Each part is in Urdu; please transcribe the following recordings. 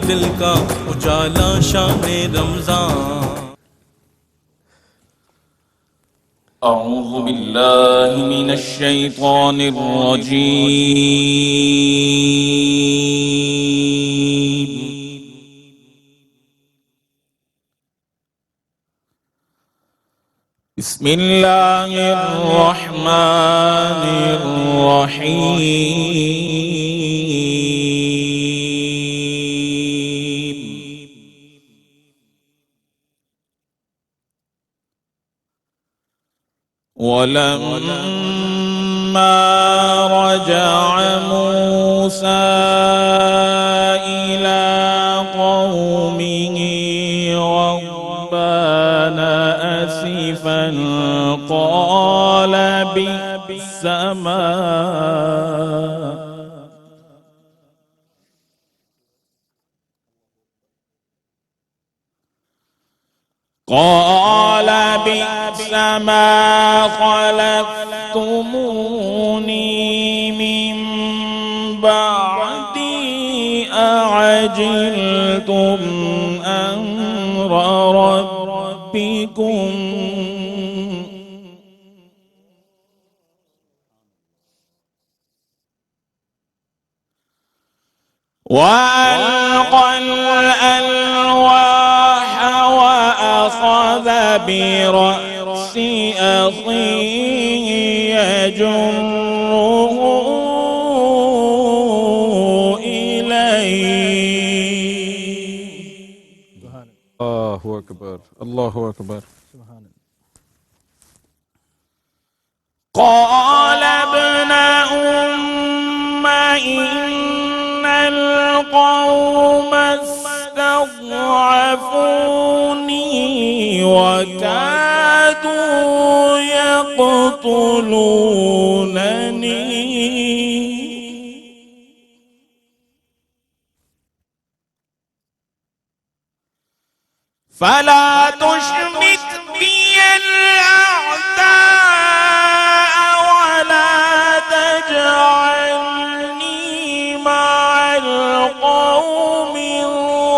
منزل کا اجالا شان رمضان. اعوذ باللہ من الشیطان الرجیم. بسم اللہ الرحمن الرحیم. ولما رجع موسى إلى قومه غضبان آسفا قال بئس ما خلفتموني من بعدي أعجلتم أمر ربكم وألقى الألواح وأخذ برأس أخيه يجره إليه. الله أكبر الله أكبر. قال ابن أم إن القوم استضعفوني وكادوا يقتلونني فلا تشمت بي الأعداء ولا تجعلني مع القوم الظالمين.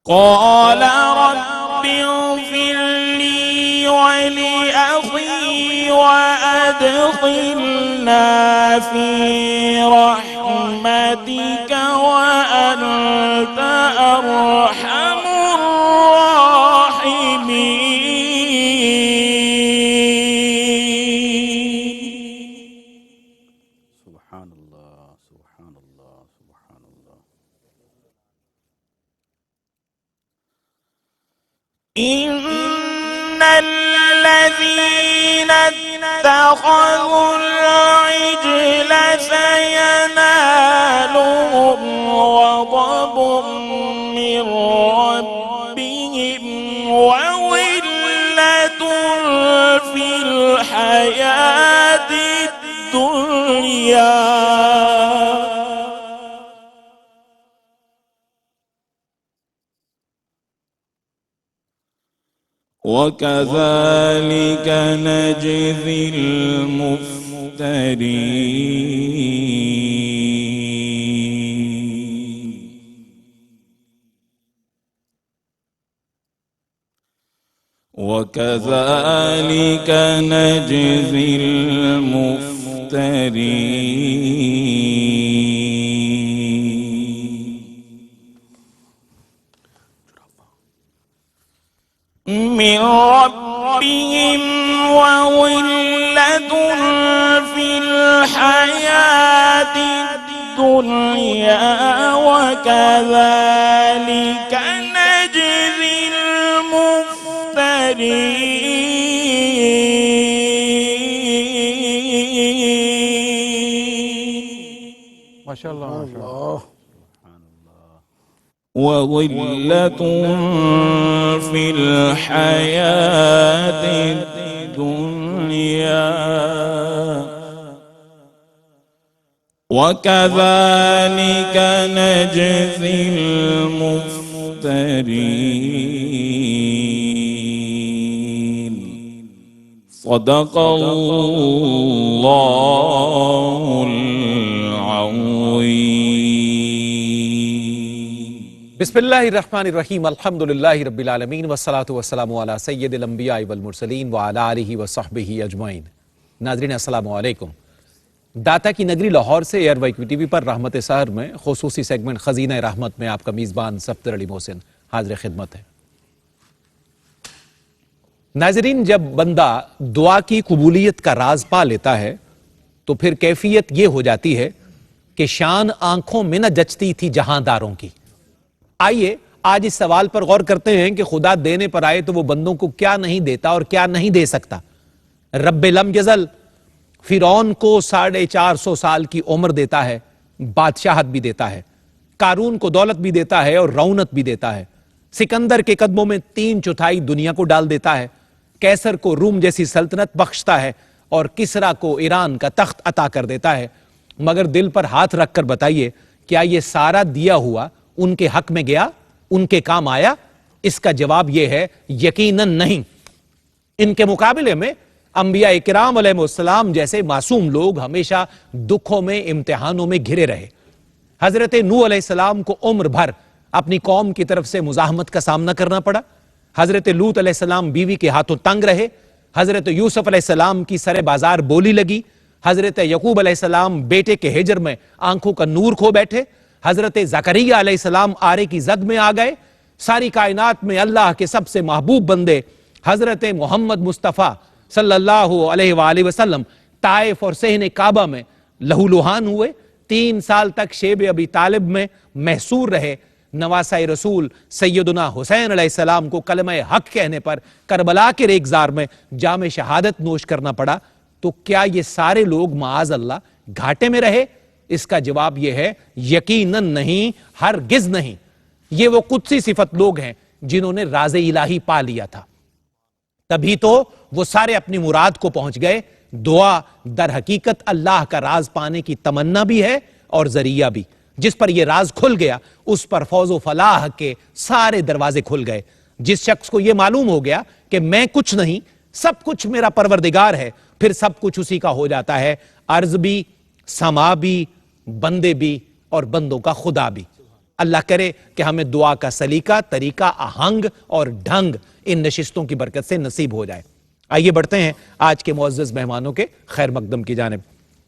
قال رب اغفر لي ولأخي وأدخلنا في رحمتك وأنت أرحم الراحمين. سبحان الله سبحان الله سبحان الله. إن الذين اتخذوا العجل سينالهم غضب من ربهم وذلة في الحياة الدنيا وكذلك نجزي المفترين. وكذلك نجزي المفترين. من ربهم وظلة في الحياة الدنيا وكذلك نجزي المفترين. ما شاء الله ما شاء الله. وظلة في الحياة الدنيا وكذلك نجزي المفترين صدق الله العظيم بسم اللہ الرحمن الرحیم الحمدللہ رب العالمین والصلاة والسلام علی سید الانبیاء والمرسلین وعلی آلہ وصحبہ اجمعین۔ ناظرین السلام علیکم۔ داتا کی نگری لاہور سے ایئر وائیکو ٹی وی پر رحمت سحر میں خصوصی سیگمنٹ خزینہ رحمت میں آپ کا میزبان صفدر علی محسن حاضر خدمت ہے۔ ناظرین، جب بندہ دعا کی قبولیت کا راز پا لیتا ہے تو پھر کیفیت یہ ہو جاتی ہے کہ شان آنکھوں میں نہ جچتی تھی جہاں داروں کی۔ آئیے آج اس سوال پر غور کرتے ہیں کہ خدا دینے پر آئے تو وہ بندوں کو کیا نہیں دیتا اور کیا نہیں دے سکتا۔ رب لم یزل فرعون کو 450 سال کی عمر دیتا ہے، بادشاہت بھی دیتا ہے، قارون کو دولت بھی دیتا ہے اور رونت بھی دیتا ہے، سکندر کے قدموں میں 3/4 دنیا کو ڈال دیتا ہے، کیسر کو روم جیسی سلطنت بخشتا ہے اور کسرا کو ایران کا تخت عطا کر دیتا ہے۔ مگر دل پر ہاتھ رکھ کر بتائیے، کیا یہ سارا دیا ہوا ان کے حق میں گیا، ان کے کام آیا؟ اس کا جواب یہ ہے یقیناً نہیں۔ ان کے مقابلے میں انبیاء اکرام علیہ السلام جیسے معصوم لوگ ہمیشہ دکھوں میں، امتحانوں میں گھرے رہے۔ حضرت نوح علیہ السلام کو عمر بھر اپنی قوم کی طرف سے مزاحمت کا سامنا کرنا پڑا۔ حضرت لوط علیہ السلام بیوی کے ہاتھوں تنگ رہے۔ حضرت یوسف علیہ السلام کی سر بازار بولی لگی۔ حضرت یعقوب علیہ السلام بیٹے کے ہجر میں آنکھوں کا نور کھو بیٹھے۔ حضرت زکریا علیہ السلام آرے کی زد میں آ گئے۔ ساری کائنات میں اللہ کے سب سے محبوب بندے حضرت محمد مصطفیٰ صلی اللہ علیہ وآلہ وسلم طائف اور صحن کعبہ میں لہولہان ہوئے۔ 3 سال تک شیب ابی طالب میں محصور رہے۔ نواسہ رسول سیدنا حسین علیہ السلام کو کلمہ حق کہنے پر کربلا کے ریگزار میں جام شہادت نوش کرنا پڑا۔ تو کیا یہ سارے لوگ معاذ اللہ گھاٹے میں رہے؟ اس کا جواب یہ ہے یقیناً نہیں، ہرگز نہیں۔ یہ وہ قدسی صفت لوگ ہیں جنہوں نے راز الہی پا لیا تھا، تبھی تو وہ سارے اپنی مراد کو پہنچ گئے۔ دعا در حقیقت اللہ کا راز پانے کی تمنا بھی ہے اور ذریعہ بھی۔ جس پر یہ راز کھل گیا اس پر فوز و فلاح کے سارے دروازے کھل گئے۔ جس شخص کو یہ معلوم ہو گیا کہ میں کچھ نہیں، سب کچھ میرا پروردگار ہے، پھر سب کچھ اسی کا ہو جاتا ہے۔ ارض بھی، سما بھی، بندے بھی اور بندوں کا خدا بھی۔ اللہ کرے کہ ہمیں دعا کا سلیقہ، طریقہ، آہنگ اور ڈھنگ ان نشستوں کی برکت سے نصیب ہو جائے۔ آئیے بڑھتے ہیں آج کے معزز مہمانوں کے خیر مقدم کی جانب۔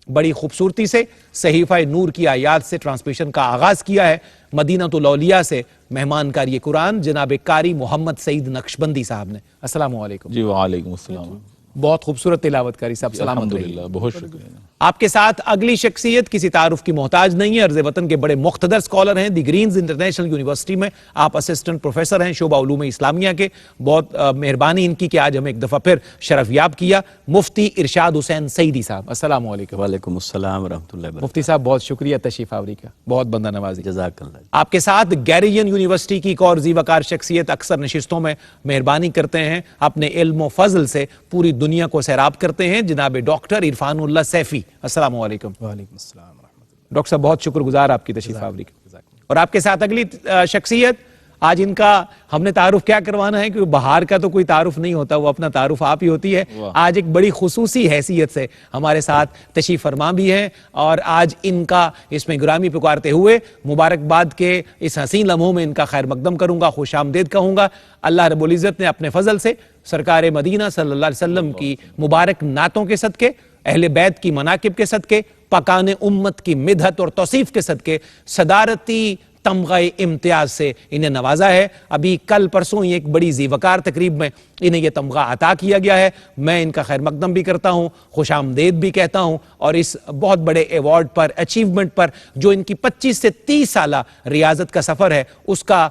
بڑی خوبصورتی سے صحیفہ نور کی آیات سے ٹرانسمیشن کا آغاز کیا ہے مدینۃ الاولیاء سے مہمان کاری قرآن جناب قاری محمد سعید نقشبندی صاحب نے۔ السلام علیکم۔ جی وعلیکم السلام۔ بہت خوبصورت تلاوت کاری صاحب، سلامت رہیے۔ الحمدللہ، بہت شکریہ۔ آپ کے ساتھ اگلی شخصیت کسی تعارف کی محتاج نہیں ہے، ارض وطن کے بڑے مقتدر سکولر ہیں۔ دی گرینز انٹرنیشنل یونیورسٹی میں آپ اسسٹنٹ پروفیسر ہیں شعبہ علوم اسلامیہ کے۔ بہت مہربانی ان کی کہ آج ہمیں ایک دفعہ پھر شرف یاب کیا۔ مفتی ارشاد حسین سعیدی صاحب، السلام علیکم۔ وعلیکم السلام ورحمۃ اللہ وبرکاتہ۔ مفتی صاحب بہت شکریہ تشریف آوری کا، بہت بندہ نوازی۔ جزاک اللہ۔ آپ کے ساتھ گیرین یونیورسٹی کی ایک اور ذی وقار شخصیت اکثر نشستوں میں مہربانی کرتے ہیں، اپنے علم و فضل سے پوری دنیا کو سیراب کرتے ہیں، جناب ڈاکٹر عرفان اللہ سیفی، السلام علیکم۔ وعلیکم السلام ورحمۃ اللہ۔ ڈاکٹر صاحب بہت شکر گزار آپ کی تشریف آوری کی۔ اور آپ کے ساتھ اگلی شخصیت، آج ان کا ہم نے تعارف کیا کروانا ہے کہ بہار کا تو کوئی تعارف نہیں ہوتا، وہ اپنا تعارف آپ ہی ہوتی ہے۔ آج ایک بڑی خصوصی حیثیت سے ہمارے ساتھ تشریف فرما بھی ہیں، اور آج ان کا اس میں گرامی پکارتے ہوئے مبارکباد کے اس حسین لمحوں میں ان کا خیر مقدم کروں گا، خوش آمدید کہوں گا۔ اللہ رب العزت نے اپنے فضل سے سرکار مدینہ صلی اللہ علیہ وسلم کی مبارک نعتوں کے صدقے، اہل بیت کی مناقب کے صدقے، پکان امت کی مدحت اور توصیف کے صدقے صدارتی تمغہ امتیاز سے انہیں نوازا ہے۔ ابھی کل پرسوں ہی ایک بڑی ذی وقار تقریب میں انہیں یہ تمغہ عطا کیا گیا ہے۔ میں ان کا خیر مقدم بھی کرتا ہوں، خوش آمدید بھی کہتا ہوں، اور اس بہت بڑے ایوارڈ پر، اچیومنٹ پر جو ان کی 25 سے 30 سالہ ریاضت کا سفر ہے، اس کا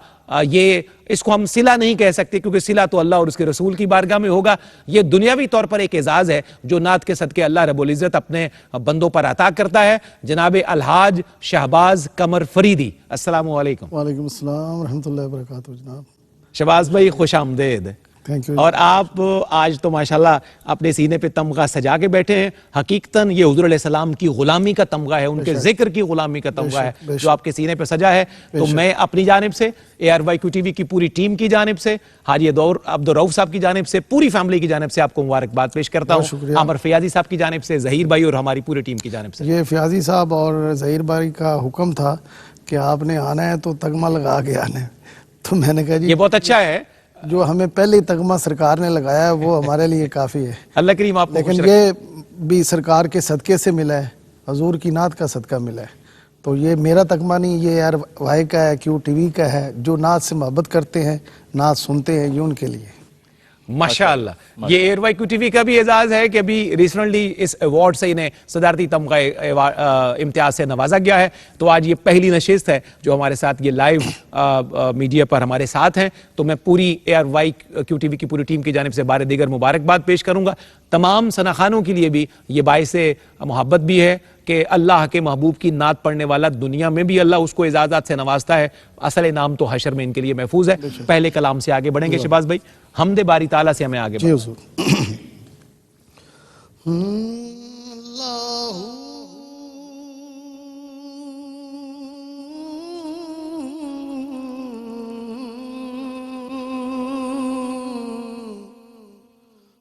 اس کو ہم صلہ نہیں کہہ سکتے، کیونکہ صلہ تو اللہ اور اس کے رسول کی بارگاہ میں ہوگا۔ یہ دنیاوی طور پر ایک اعزاز ہے جو نعت کے صدقے اللہ رب العزت اپنے بندوں پر عطا کرتا ہے۔ جناب الحاج شہباز قمر فریدی، السلام علیکم۔ وعلیکم السلام ورحمۃ اللہ وبرکاتہ۔ جناب شہباز بھائی خوش آمدید۔ Thank you. اور آپ آج تو ماشاءاللہ اپنے سینے پہ تمغہ سجا کے بیٹھے ہیں. حقیقتاً یہ حضور علیہ السلام کی غلامی کا تمغہ ہے, ان کے ذکر کی غلامی کا تمغہ ہے جو آپ کے سینے پہ سجا ہے. تو میں اپنی جانب سے, ARYQ TV کی پوری ٹیم کی جانب سے, حاجی عبدالرؤف صاحب کی جانب سے, پوری فیملی کی جانب سے آپ کو مبارکباد پیش کرتا ہوں. عامر فیاضی صاحب کی جانب سے, ظہیر بھائی اور ہماری پوری ٹیم کی جانب سے. یہ فیاضی صاحب اور ظہیر بھائی کا حکم تھا کہ آپ نے آنا ہے تو تگمہ لگا کے آنا ہے, تو میں نے کہا جی یہ بہت اچھا ہے, جو ہمیں پہلے تگمہ سرکار نے لگایا ہے وہ ہمارے لیے کافی ہے. اللہ کریم آپ کو خوش لیکن رکھے. یہ بھی سرکار کے صدقے سے ملا ہے, حضور کی نعت کا صدقہ ملا ہے. تو یہ میرا تگمہ نہیں, یہ ARY کا ہے, QTV کا ہے. جو نعت سے محبت کرتے ہیں, نعت سنتے ہیں, یہ ان کے لیے. ماشاءاللہ. یہ ARYQ TV کا بھی اعزاز ہے کہ ابھی ریسنٹلی اس ایوارڈ سے انہیں صدارتی تمغہ امتیاز سے نوازا گیا ہے. تو آج یہ پہلی نشست ہے جو ہمارے ساتھ یہ لائیو میڈیا پر ہمارے ساتھ ہیں. تو میں پوری ARYQ TV کی پوری ٹیم کی جانب سے بار دیگر مبارکباد پیش کروں گا. تمام ثناخانوں کے لیے بھی یہ باعث محبت بھی ہے کہ اللہ کے محبوب کی نعت پڑھنے والا دنیا میں بھی اللہ اس کو اعزازات سے نوازتا ہے. اصل انعام تو حشر میں ان کے لیے محفوظ ہے. پہلے کلام سے آگے بڑھیں گے شہباز بھائی, حمد باری تعالیٰ سے ہمیں آگے جی بڑھیں. حضور.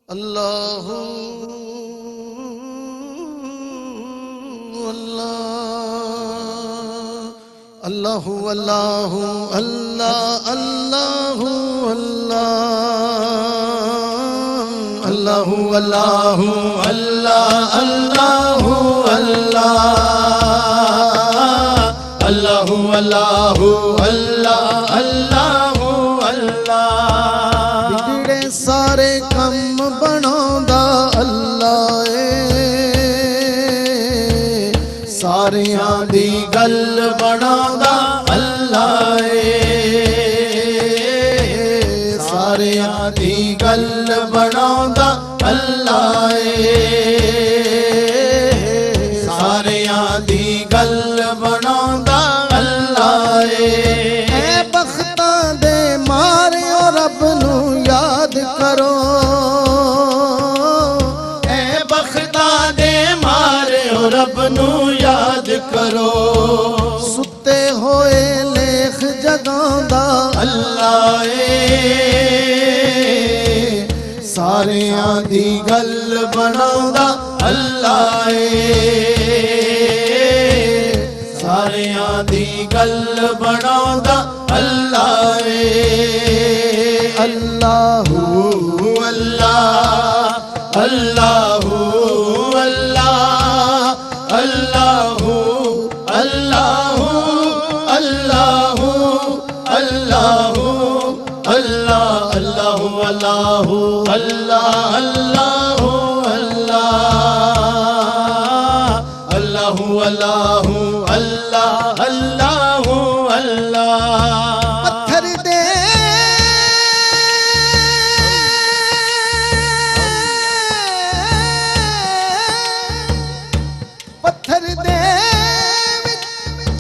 اللہ اللہ اللہ اللہ اللہ اللہ اللہ اللہ اللہ اللہ اللہ اللہ اللہ اللہ اللہ بگڑے سارے کم بناوندا اللہ ساریاں دی گل بناوندا اللہ ساریاں دی گل بناوندا اللہ ساریاں دی گل بناوندا اللہ اے بختاں دے ماریو رب نو یاد کرو اے بختاں دے ماریو رب نو یاد کرو ستے ہوئے لیخ جگاوندا اللہ ساریاں دی گل بناوندا اللہ ساریاں دی گل بناوندا اللہ اللہ اللہ اللہ اللہ اللہ اللہ اللہ اللہ اللہ اللہ اللہ اللہ اللہ اللہ اللہ اللہ اللہ پتھر دے پتھر دے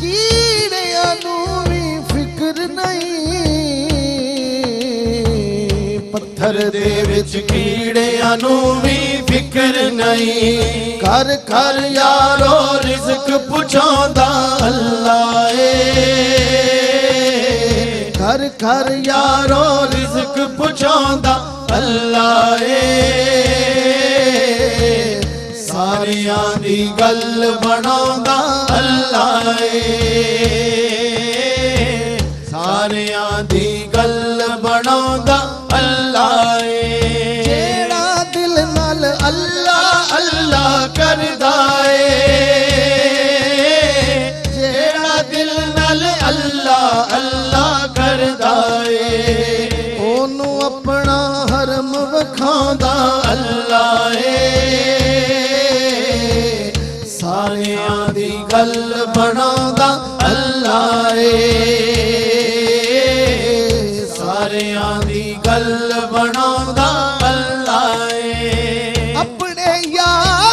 کیڑیاں نوں وی فکر نہیں پتھر دے وچ کیڑیاں نوں وی فکر نہیں گھر گھر یارو رزق پہنچاوندا اللہ گھر گھر یارو رزق پہنچاوندا اللہ ساریاں دی گل بناوندا اللہ ساریاں دی گل بناوندا اللہ جیڑا دل نال اللہ اللہ کردا جیڑا دل نال اللہ اللہ کردا اونوں اپنا حرم وکھاوندا اللہ ساریاں دی گل بناوندا اللہ ساریاں دی گل بناوندا اللہ اپنے یار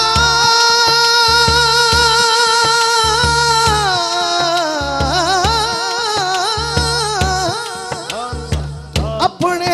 اپنے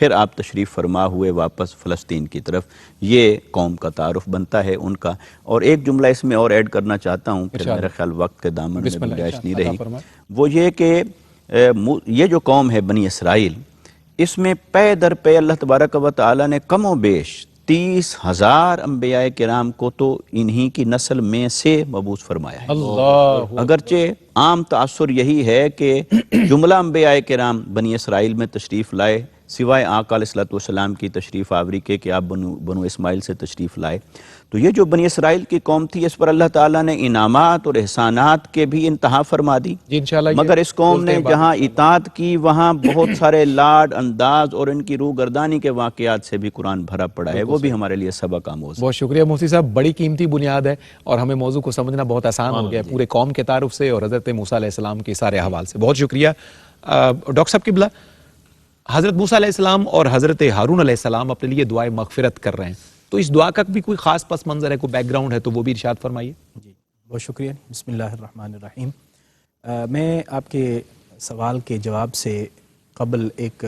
پھر آپ تشریف فرما ہوئے واپس فلسطین کی طرف. یہ قوم کا تعارف بنتا ہے ان کا. اور ایک جملہ اس میں اور ایڈ کرنا چاہتا ہوں، پھر میرا خیال وقت کے دامن میں گنجائش نہیں رہی. وہ یہ کہ یہ جو قوم ہے بنی اسرائیل، اس میں پے در پے اللہ تبارک و تعالیٰ نے کم و بیش 30,000 انبیاء کرام کو تو انہی کی نسل میں سے مبعوث فرمایا ہے. اگرچہ عام تاثر یہی ہے کہ جملہ انبیاء کرام بنی اسرائیل میں تشریف لائے، سوائے آقا علیہ الصلوۃ والسلام کی تشریف آوری کے کہ آپ بنو اسماعیل سے تشریف لائے. تو یہ جو بنی اسرائیل کی قوم تھی، اس پر اللہ تعالیٰ نے انعامات اور احسانات کے بھی انتہا فرما دی. مگر اس قوم نے جہاں اطاعت کی وہاں بہت سارے لاڈ انداز اور ان کی روح گردانی کے واقعات سے بھی قرآن بھرا پڑا ہے. وہ بھی ہمارے لیے سبق آموز ہے. بہت شکریہ مفتی صاحب، بڑی قیمتی بنیاد ہے اور ہمیں موضوع کو سمجھنا بہت آسان ہو گیا پورے قوم کے تعارف سے اور حضرت موسیٰ علیہ السلام کے سارے احوال سے. بہت شکریہ. ڈاکٹر صاحب قبلہ، حضرت موسیٰ علیہ السلام اور حضرت ہارون علیہ السلام اپنے لیے دعائے مغفرت کر رہے ہیں، تو اس دعا کا بھی کوئی خاص پس منظر ہے، کوئی بیک گراؤنڈ ہے تو وہ بھی ارشاد فرمائیے. جی بہت شکریہ. بسم اللہ الرحمن الرحیم. میں آپ کے سوال کے جواب سے قبل ایک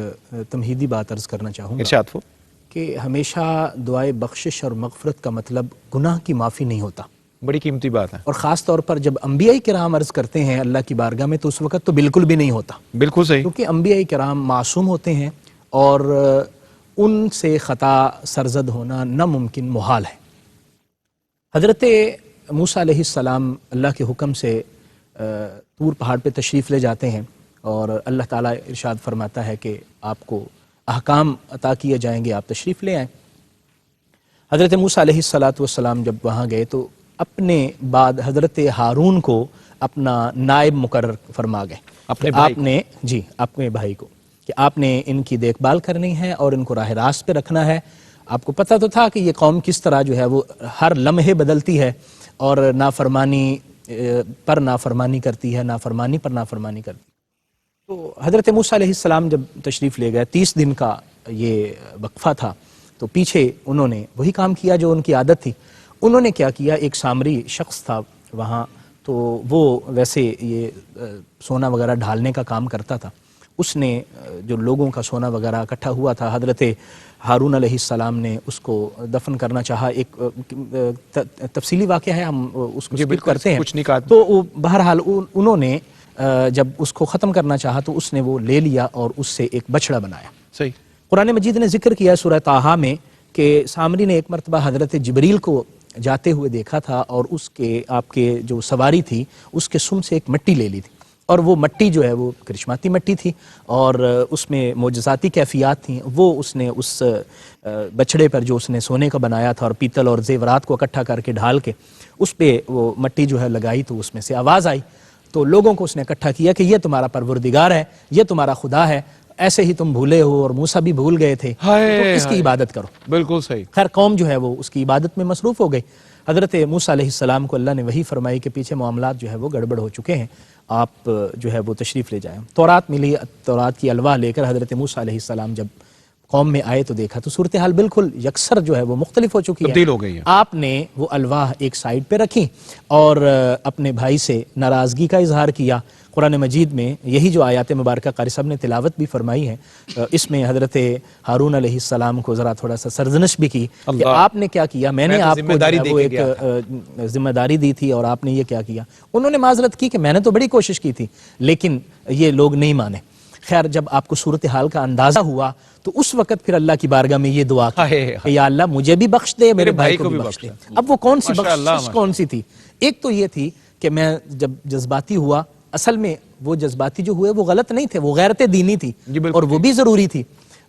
تمہیدی بات عرض کرنا چاہوں گا. ارشاد فرمائیے. کہ ہمیشہ دعائے بخشش اور مغفرت کا مطلب گناہ کی معافی نہیں ہوتا. بڑی قیمتی بات ہے. اور خاص طور پر جب انبیاء کرام عرض کرتے ہیں اللہ کی بارگاہ میں تو اس وقت تو بالکل بھی نہیں ہوتا. بالکل صحیح. کیونکہ انبیاء کرام معصوم ہوتے ہیں اور ان سے خطا سرزد ہونا ناممکن محال ہے. حضرت موسیٰ علیہ السلام اللہ کے حکم سے طور پہاڑ پہ تشریف لے جاتے ہیں اور اللہ تعالیٰ ارشاد فرماتا ہے کہ آپ کو احکام عطا کیے جائیں گے، آپ تشریف لے آئیں. حضرت موسیٰ علیہ السلام جب وہاں گئے تو اپنے بعد حضرت ہارون کو اپنا نائب مقرر فرما گئے. اپنے بھائی کو کہ آپ نے ان کی دیکھ بھال کرنی ہے اور ان کو راہ راست پہ رکھنا ہے. آپ کو پتہ تو تھا کہ یہ قوم کس طرح جو ہے وہ ہر لمحے بدلتی ہے اور نافرمانی پر نافرمانی کرتی ہے، نافرمانی پر نافرمانی کرتی ہے. تو حضرت موسیٰ علیہ السلام جب تشریف لے گئے، 30 دن کا یہ وقفہ تھا، تو پیچھے انہوں نے وہی کام کیا جو ان کی عادت تھی. انہوں نے کیا کیا، ایک سامری شخص تھا وہاں، تو وہ ویسے یہ سونا وغیرہ ڈھالنے کا کام کرتا تھا. اس نے جو لوگوں کا سونا وغیرہ اکٹھا ہوا تھا، حضرت ہارون علیہ السلام نے اس کو دفن کرنا چاہا. ایک تفصیلی واقعہ ہے، ہم اس کو سکپ کرتے ہیں. تو بہرحال انہوں نے جب اس کو ختم کرنا چاہا تو اس نے وہ لے لیا اور اس سے ایک بچڑا بنایا. صحیح. قرآن مجید نے ذکر کیا سورہ طٰہٰ میں کہ سامری نے ایک مرتبہ حضرت جبریل کو جاتے ہوئے دیکھا تھا اور اس کے آپ کے جو سواری تھی اس کے سم سے ایک مٹی لے لی تھی، اور وہ مٹی جو ہے وہ کرشماتی مٹی تھی اور اس میں معجزاتی کیفیات تھیں. وہ اس نے اس بچڑے پر جو اس نے سونے کا بنایا تھا اور پیتل اور زیورات کو اکٹھا کر کے ڈھال کے اس پہ وہ مٹی جو ہے لگائی تو اس میں سے آواز آئی. تو لوگوں کو اس نے اکٹھا کیا کہ یہ تمہارا پروردگار ہے، یہ تمہارا خدا ہے، ایسے ہی تم بھولے ہو اور موسیٰ بھی بھول گئے تھے، تو اس کی عبادت کرو. بالکل صحیح. خیر قوم جو ہے وہ اس کی عبادت میں مصروف ہو گئی. حضرت موسیٰ علیہ السلام کو اللہ نے وحی فرمائی کہ پیچھے معاملات جو ہے وہ گڑبڑ ہو چکے ہیں، آپ جو ہے وہ تشریف لے جائیں. تورات ملی، تورات کی الواح لے کر حضرت موسیٰ علیہ السلام جب قوم میں آئے تو دیکھا تو صورتحال بالکل یکسر جو ہے وہ مختلف ہو چکی ہے، تبدیل ہو گئی ہے. آپ نے وہ الواح ایک سائڈ پہ رکھی اور اپنے بھائی سے ناراضگی کا اظہار کیا. قرآن مجید میں یہی جو آیات مبارکہ قاری صاحب نے تلاوت بھی فرمائی ہے، اس میں حضرت ہارون علیہ السلام کو ذرا تھوڑا سا سرزنش بھی کی کہ آپ نے کیا کیا، میں نے آپ کو ایک ذمہ داری دی تھی اور آپ نے یہ کیا کیا. انہوں نے معذرت کی کہ میں نے تو بڑی کوشش کی تھی لیکن یہ لوگ نہیں مانے. خیر جب آپ کو صورتحال کا اندازہ ہوا تو اس وقت پھر اللہ کی بارگاہ میں یہ دعا کی کہ یا اللہ مجھے بھی بخش دے، میرے بھائی کو بھی بخش دے. اب وہ کون سی بخشش کون سی تھی؟ ایک تو یہ تھی کہ میں جب جذباتی ہوا، اصل میں وہ جذباتی جو ہوئے وہ غلط نہیں تھے، وہ غیرت دینی تھی اور وہ بھی ضروری تھی.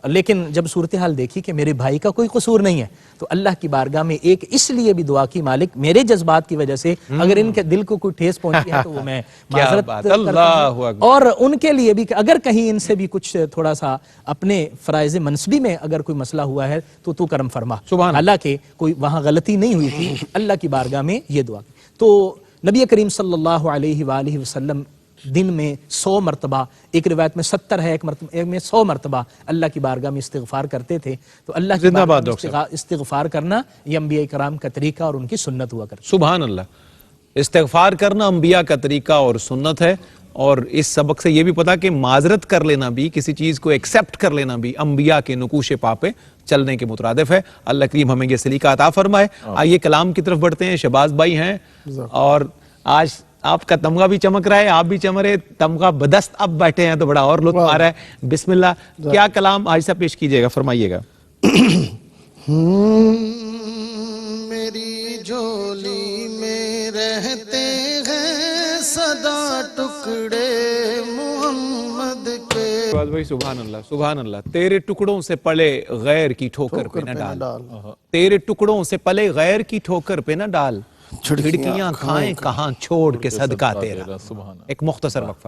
لیکن جب صورتحال دیکھی کہ میرے بھائی کا کوئی قصور نہیں ہے تو اللہ کی بارگاہ میں ایک اس لیے بھی دعا کی، مالک میرے جذبات کی وجہ سے اگر ان کے دل کو کوئی ٹھیس پہنچی ہے تو وہ میں معذرت کرتا ہوں، اور ان کے لیے بھی کہ اگر کہیں ان سے بھی کچھ تھوڑا سا اپنے فرائض منصبی میں اگر کوئی مسئلہ ہوا ہے تو کرم فرما. حالانکہ کوئی وہاں غلطی نہیں ہوئی تھی، اللہ کی بارگاہ میں یہ دعا کی. تو نبی کریم صلی اللہ علیہ وآلہ وسلم دن میں 100 مرتبہ، ایک روایت میں 70 ہے، ایک میں 100 مرتبہ اللہ کی بارگاہ میں استغفار کرتے تھے. تو اللہ کی بارگاہ میں استغفار کرنا یہ انبیاء کرام کا طریقہ اور ان کی سنت ہوا کرتا. سبحان اللہ. استغفار کرنا انبیاء کا طریقہ اور سنت ہے. اور اس سبق سے یہ بھی پتا کہ معذرت کر لینا بھی, کسی چیز کو ایکسیپٹ کر لینا بھی انبیاء کے نقوش پا پہ چلنے کے مترادف ہے. اللہ کریم ہمیں یہ سلیقہ عطا فرمائے. آئیے کلام کی طرف بڑھتے ہیں. شہباز بھائی ہیں اور آج آپ کا تمغہ بھی چمک رہا ہے, آپ بھی چمرے, تمغہ بدست اب بیٹھے ہیں تو بڑا اور لطف آ رہا ہے. بسم اللہ, کیا کلام آج سے پیش کیجئے گا, فرمائیے گا. میری جھولی میں رہتے ہیں صدا ٹکڑے محمد کے. شہباز بھائی سبحان اللہ, سبحان اللہ. تیرے ٹکڑوں سے پلے غیر کی ٹھوکر پہ نہ ڈال, تیرے ٹکڑوں سے پلے غیر کی ٹھوکر پہ نہ ڈال, چھڑکیاں کھائیں کہاں چھوڑ کے صدقہ تیرا. ایک مختصر وقفہ.